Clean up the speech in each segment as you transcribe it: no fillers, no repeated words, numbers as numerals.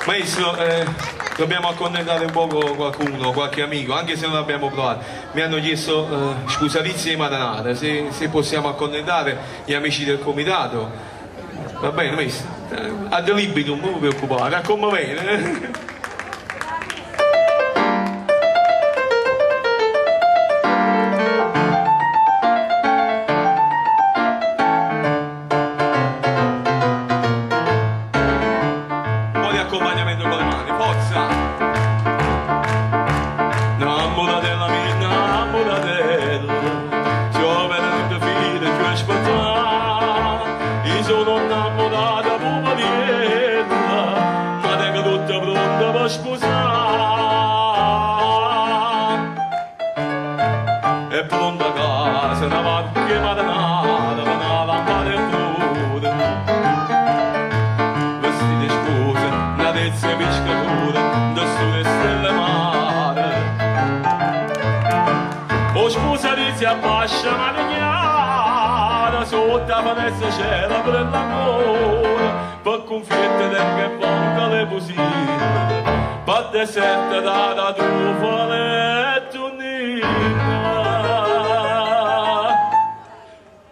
Maestro, dobbiamo accontentare un poco qualcuno, qualche amico, anche se non l'abbiamo provato. Mi hanno chiesto scusalizia di Madanata, se possiamo accontentare gli amici del comitato. Va bene, maestro? Ad libitum, non vi preoccupate, racconta bene. Accompagnamento con le mani, forza! Namoratella mia, namoratella, giovane fine più aspettata, io sono innamorata poverella, ma tengo tutta pronta per sposare. E pronta a casa, una vacchia marinata, una lampada e flore, vestiti spose, e pescatura da sole stelle mare. O scusa di si abbascia manignara, sotto la finestra c'è la per l'amore, per confiette che porta le busine, per deserta da tua e tunina.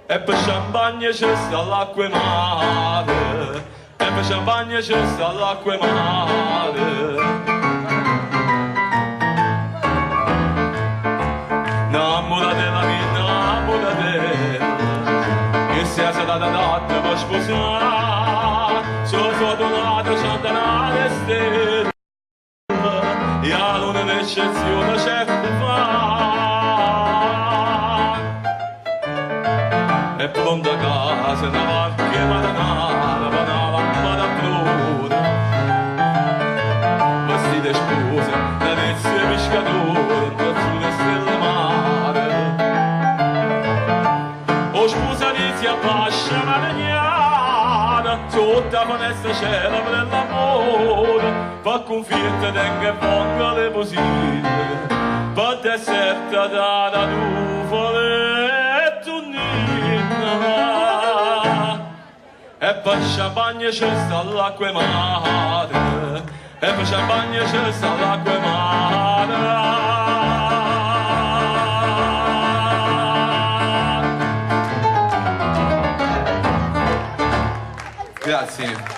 E per champagne c'è sta l'acqua mare, e per champagne c'è sta l'acqua e mare. Namoratella mia, namoratella, che sia stata data per sposare, sono fortunato centenaria stella, e a luna un'eccezione certo fa. E pronta a casa una vacchia marinara, una lampada flore, vestite spose, la vezza e pescatore, azzurre stelle mare. O scusa di si abbascia marignana, sotto la finestra c'è la per l'amore, per confiette che ponga le posine, per deserta da nuvole e tunina. E per champagne c'è sta l'acqua e mare, e per champagne c'è sta l'acqua e mare. Grazie.